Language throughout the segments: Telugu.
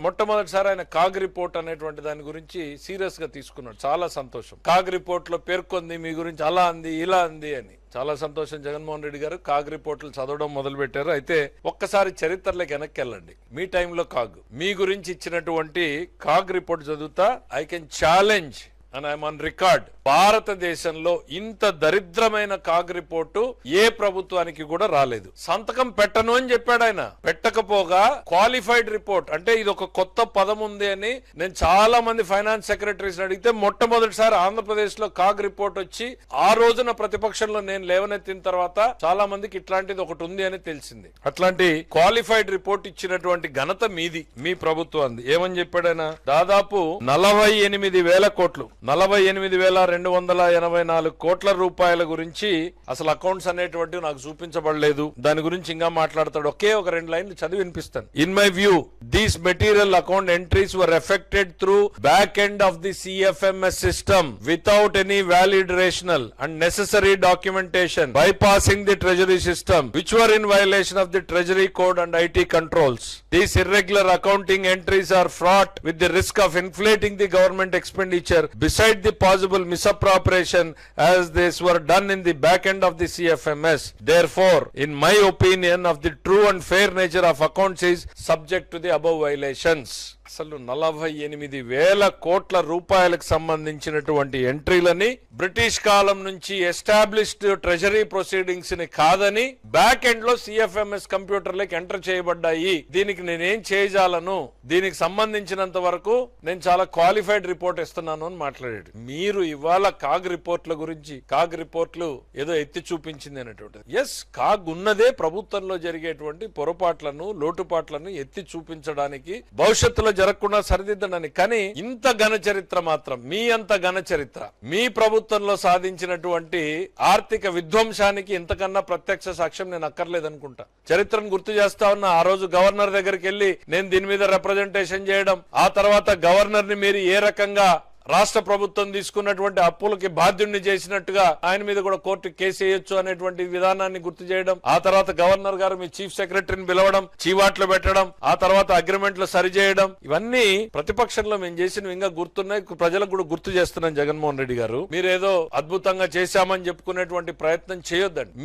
మొట్టమొదటిసారి ఆయన కాగ్ రిపోర్ట్ అనేటువంటి దాని గురించి సీరియస్ గా తీసుకున్నాడు. చాలా సంతోషం. కాగ్ రిపోర్ట్ లో పేర్కొంది మీ గురించి అలా అంది ఇలా అంది అని. చాలా సంతోషం. జగన్మోహన్ రెడ్డి గారు కాగ్ రిపోర్ట్లు చదవడం మొదలు పెట్టారు. అయితే ఒక్కసారి చరిత్రలోకి వెనక్కి వెళ్ళండి. మీ టైంలో కాగ్ మీ గురించి ఇచ్చినటువంటి కాగ్ రిపోర్ట్ చదువుతా I can challenge and I'm on record. భారతదేశంలో ఇంత దరిద్రమైన కాగ్ రిపోర్టు ఏ ప్రభుత్వానికి కూడా రాలేదు. సంతకం పెట్టను అని చెప్పాడు ఆయన. పెట్టకపోగా క్వాలిఫైడ్ రిపోర్ట్ అంటే ఇది ఒక కొత్త పదం ఉంది అని నేను చాలా మంది ఫైనాన్స్ సెక్రటరీస్ అడిగితే మొట్టమొదటిసారి ఆంధ్రప్రదేశ్ లో కాగ్ రిపోర్ట్ వచ్చి ఆ రోజున ప్రతిపక్షంలో నేను లేవనెత్తిన తర్వాత చాలా మందికి ఇట్లాంటిది ఒకటి ఉంది అని తెలిసింది. అట్లాంటి క్వాలిఫైడ్ రిపోర్ట్ ఇచ్చినటువంటి ఘనత మీది, మీ ప్రభుత్వం. ఏమని చెప్పాడు ఆయన? దాదాపు 48,000 కోట్లు 48,284 కోట్ల రూపాయల గురించి అసలు అకౌంట్స్ అనేటువంటివి నాకు చూపించబడలేదు. దాని గురించి ఇంకా మాట్లాడతాడు. ఒకే ఒక 2 లైన్లు చదివి వినిపిస్తాను. In my view these material account entries were affected through back end of the CFMS system without any valid rational and necessary documentation bypassing the treasury system which were in violation of the treasury code and IT controls. These irregular accounting entries are fraught with the risk of inflating the government expenditure beside the possible misappropriation as these were done in the back end of the CFMS. Therefore, in my opinion of the true and fair nature of accounts is subject to the above violations. అసలు 48,000 కోట్ల రూపాయలకు సంబంధించినటువంటి ఎంట్రీలని బ్రిటిష్ కాలం నుంచి ఎస్టాబ్లిష్డ్ ట్రెజరీ ప్రొసీడింగ్స్ ని కాదని బ్యాక్ ఎండ్ లో CFMS కంప్యూటర్లకు ఎంటర్ చేయబడ్డాయి. దీనికి నేనేం చేయజాలను, దీనికి సంబంధించినంత వరకు నేను చాలా క్వాలిఫైడ్ రిపోర్ట్ ఇస్తున్నాను అని మాట్లాడాడు. మీరు ఇవాళ కాగ్ రిపోర్ట్ల గురించి కాగ్ రిపోర్ట్లు ఏదో ఎత్తి చూపించింది అనేటువంటిది. ఎస్, కాగ్ ఉన్నదే ప్రభుత్వంలో జరిగేటువంటి పొరపాట్లను లోటుపాట్లను ఎత్తి చూపించడానికి, భవిష్యత్తులో జరగకుండా సరిదిద్దడానికి. కానీ ఇంత ఘన చరిత్ర మాత్రం, మీ అంత ఘన చరిత్ర మీ ప్రభుత్వంలో సాధించినటువంటి ఆర్థిక విధ్వంసానికి ఇంతకన్నా ప్రత్యక్ష సాక్ష్యం నేను అక్కర్లేదనుకుంటా. చరిత్రను గుర్తు చేస్తా ఉన్నా. ఆ రోజు గవర్నర్ దగ్గరికి వెళ్లి నేను దీని మీద రిప్రజెంటేషన్ చేయడం, ఆ తర్వాత గవర్నర్ ని మీరు ఏ రకంగా రాష్ట్ర ప్రభుత్వం తీసుకున్నటువంటి అప్పులకి బాధ్యుడిని చేసినట్టుగా ఆయన మీద కూడా కోర్టు కేసు వేయొచ్చు అనేటువంటి విధానాన్ని గుర్తు చేయడం, ఆ తర్వాత గవర్నర్ గారు మీ చీఫ్ సెక్రటరీని పిలవడం, చీవాట్లు పెట్టడం, ఆ తర్వాత అగ్రిమెంట్లు సరిచేయడం, ఇవన్నీ ప్రతిపక్షంలో మేము చేసినవి ఇంకా గుర్తున్నాయి. ప్రజలకు కూడా గుర్తు చేస్తున్నాం. జగన్మోహన్ రెడ్డి గారు, మీరు ఏదో అద్భుతంగా చేశామని చెప్పుకునేటువంటి ప్రయత్నం చేయొద్దండి.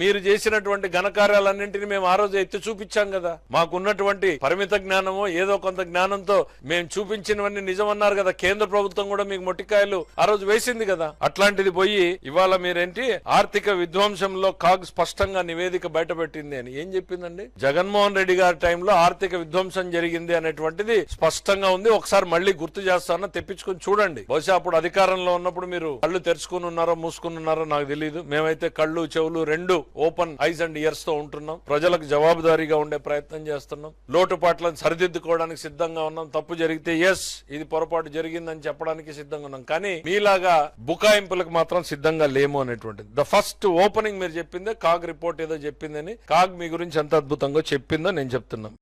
మీరు చేసినటువంటి ఘనకార్యాలన్నింటినీ మేము ఆ రోజు ఎత్తి చూపించాం కదా. మాకున్నటువంటి పరిమిత జ్ఞానమో ఏదో కొంత జ్ఞానంతో మేము చూపించినవన్నీ నిజమన్నారు కదా. కేంద్ర ప్రభుత్వం కూడా మీకు మొట్టికాయలు ఆ రోజు వేసింది కదా. అట్లాంటిది పోయి ఇవాళ మీరేంటి ఆర్థిక విధ్వంసంలో కాగ్ స్పష్టంగా నివేదిక బయటపెట్టింది అని ఏం చెప్పిందండి? జగన్మోహన్ రెడ్డి గారి టైంలో ఆర్థిక విధ్వంసం జరిగింది అనేటువంటిది స్పష్టంగా ఉంది. ఒకసారి మళ్ళీ గుర్తు చేస్తానో తెప్పించుకుని చూడండి. బహుశా అప్పుడు అధికారంలో ఉన్నప్పుడు మీరు కళ్ళు తెరుచుకుని ఉన్నారో మూసుకుని ఉన్నారో నాకు తెలియదు. మేమైతే కళ్ళు చెవులు రెండు ఓపెన్ ఐస్ అండ్ ఇయర్స్ తో ఉంటున్నాం. ప్రజలకు జవాబుదారీగా ఉండే ప్రయత్నం చేస్తున్నాం. లోటుపాట్లను సరిదిద్దుకోవడానికి సిద్ధంగా ఉన్నాం. తప్పు జరిగితే ఎస్ ఇది పొరపాటు జరిగిందని చెప్పడానికి సిద్ధంగా ఉన్నాం. కానీ మీలాగా బుకాయింపులకు మాత్రం సిద్ధంగా లేము అనేటువంటిది. ద ఫస్ట్ ఓపెనింగ్ మీరు చెప్పిందే కాగ్ రిపోర్ట్ ఏదో చెప్పిందని. కాగ్ మీ గురించి ఎంత అద్భుతంగా చెప్పిందో నేను చెప్తున్నాను.